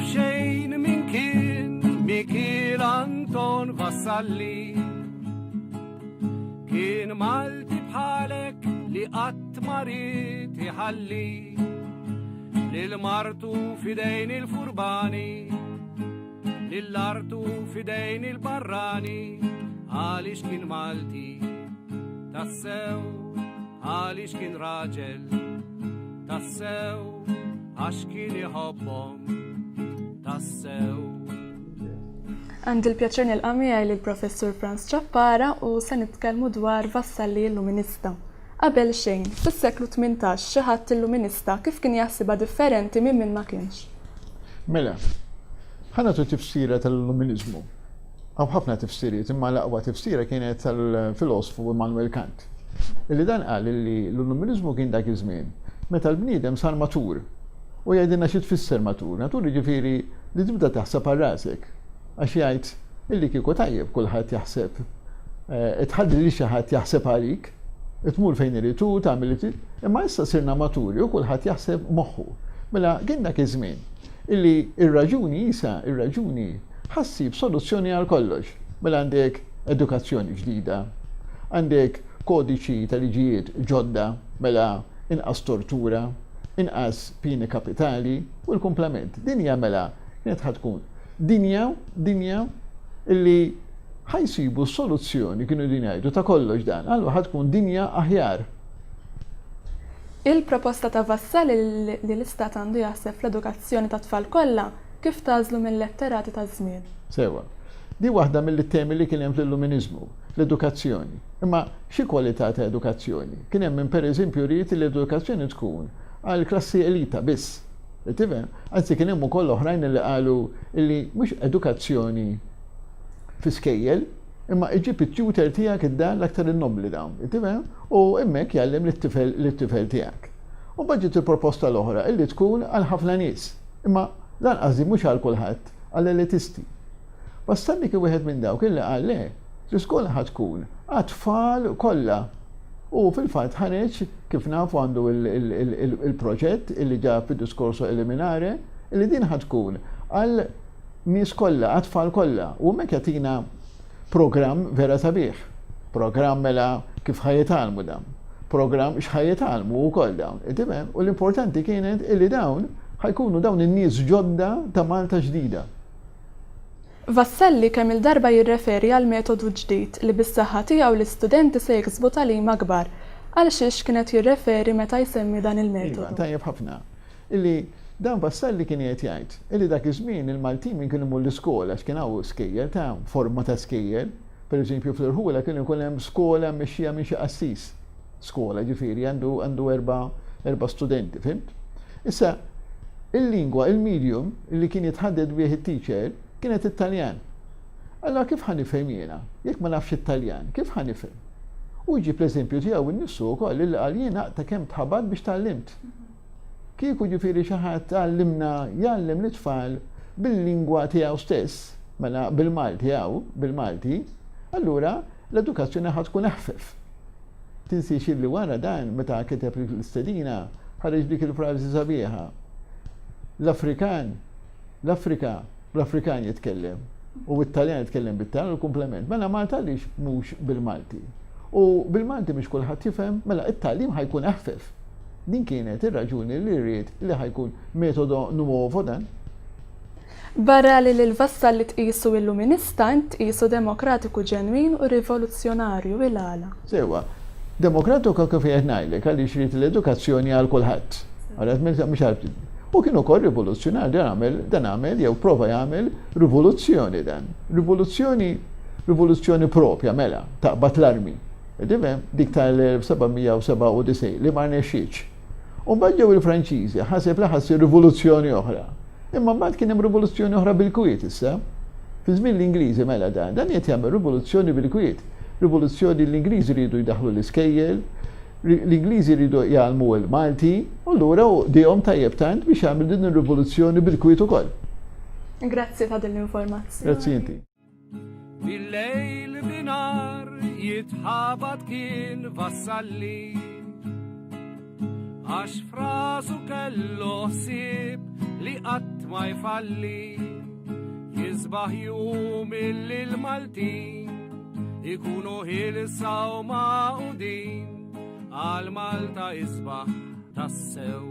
Mafxejn min kien Mikil Anton Vassalli kien Malti bħalek li qatt marit iħalli lil-martu fidejn il-furbani lill-artu fidejn il-barrani għaliex kien Malti tassew għaliex kien raġel tassew għax kien iħobbhom tassew. Għandi l-pjaċir nilqa' miegħi lill-Professur Franz Ċappara u se nitkellmu dwar Vassalli Illuminista. Qabel xejn, fis-seklu 18 xi ħadd illuminista kif kien jaħsibha differenti minn min ma kienx. Mela, ħanatu tifsira tal-Illuminizmu. Għaw ħafna tifsiriet, imma l-aqwa tifsira kienet tal-filosofu Immanuel Kant. Illi dan qal li l-Illuminizmu kien dak iż-żmien meta l-bniedem sar matur. U jgħidilna xi tfisser matur. Matur jiġifieri li tibda taħseb għal rasek. Għax jgħid illi kieku tajjeb kulħadd jaħseb. Tħalli li xi ħadd jaħseb għalik, tmur fejn iritu, tagħmel imma issa sirna maturi u kulħadd jaħseb moħħu. Mela kien dak iż-żmien illi ir-raġuni ħassib soluzzjoni għal kollox. Mela għandek edukazzjoni ġdida, għandek kodiċi ta' liġijiet ġodda, mela inqas tortura, inqas pini kapitali u l-komplement. Dinja mela kienet ħatkun dinja illi ħajsibu soluzzjoni kienu dinjajdu ta' kollox dan, għallu ħatkun dinja aħjar. Il-proposta ta' Vassalli li l-istat għandu jaħseb fl-edukazzjoni ta' tfal kollha kif tażlu mill-letterati ta' żmien. Sewa. Di waħda mill-temi li kien hemm fl-Illuminizmu, l-edukazzjoni. Imma xi kwalità ta' edukazzjoni? Kien hemm pereżempju ried l-edukazzjoni tkun għal klassi elita biss. Tifhem? Anzi kien hemm ukoll oħrajn li qalu li mhux edukazzjoni fi skejjel, imma iġib it-tutor tiegħek id-dar l-aktar innobli dawn. Tifhem? U hemmhekk jgħallem lit-tifel tiegħek. U baġġet il-proposta l-oħra illi tkun għal ħafna nies. Imma dan qasdi mhux għal kulħadd, għall elitisti. Vassalli kien wieħed minn dawk illi qal le, l-iskola ħad tkun għat-tfal kollha. U fil-fatt ħareġ kif nafu għandu il-proġett illi ġa fid-diskorso eliminare illi din ħad tkun għal nies kollha, għat-tfal kollha. U hemmhekk jagħtina programm vera sabiħ. Programm mela kif ħajjitalmu dawn. Programm x'ħajjitalmu wkoll dawn. U l-importanti kienet illi dawn ħajkunu dawn in-nies ġodda ta' Malta ġdida. Vassalli kemm il-darba jirreferi għal metodu ġdid li bis-saħħa tiegħu l-istudenti se jiksbu tagħlim akbar. Għal xiex kienet jirreferi meta jsemmi dan il-metodu. Tajjeb ħafna. Illi dan Vassalli kien qed jgħid illi dak iż-żmien il-Maltin kienu imur l-iskola x'kien hawn skejjel ta' forma ta' skejjel. Pereżempju fl-Irħula kien ikun hemm skola mexxija minn xi qassis. Skola ġifieri għandu erba' studenti, fimt? Issa il-lingwa, il-medium li kien jitħadded bih it-teacher kienet it-Taljan. Allora kif ħanifhem jiena? Jekk ma nafx it-Taljan, kif ħanifhem? U jġib l-eżempju tiegħu innissu wkoll li qal jiena ta' kemm tħabad biex tallimt. Kieku ġifieri xi ħadd għallimna jgħallem l-itfal bil-lingwa tiegħu stess, mela bil-Malti, allura l-edukazzjoni ħad tkun aħfef. Tinsiex illi wara dan meta kiteb l-istedina ħareġ dik il-frażi sabiħa. L-Afrikan jitkellem u bit-Taljan jitkellem bit-Taljan u l-komplement. Mela Malta għaliex mhux bil-Malti. U bil-Malti mhux kulħadd jifhem, mela it-tagħlim ħajkun aħfef. Din kienet ir-raġuni li rrid li ħajkun metodo nuovo dan. Barra li l-Vassalli tqisu illuminista tqisu demokratiku ġenwin u rivoluzzjonarju il-għala. Sewa, demokratiku kif qed ngħidlek għaliex rid l-edukazzjoni għal kulħadd. U kien ukoll rivoluzzjonarju dan għamel jew prova jagħmel rivoluzzjoni dan. Rivoluzzjoni propja mela taqbad l-armi. Dik tal-1797 li ma rnexxietx. U mbagħad ġew il-Franċiżi ħaseb li ħassir rivoluzzjoni oħra. Imma mbagħad kien hemm rivoluzzjoni oħra bil-Kwiet issa. Fi żmien l-Ingliżi mela dan qed jagħmel rivoluzzjoni bil-Kwiet. Rivoluzzjoni l-Ingliżi jridu jdaħħlu l-iskejjel, l-Ingliżi jridu jgħalmu l-Malti, u allura dihom tajjeb tant biex jagħmel din ir-rivoluzzjoni bil-Kwiet ukoll. Grazzi ta' din l-informazzjoni. Grazzi inti. Bil-lejl binar jitħabad kien Vassalli għax frasu kellu ħsieb li qatt ma jfalli jizbaħ jum il-Maltin ikunu ħilsa u maqudin għal Malta jizbaħ tassew.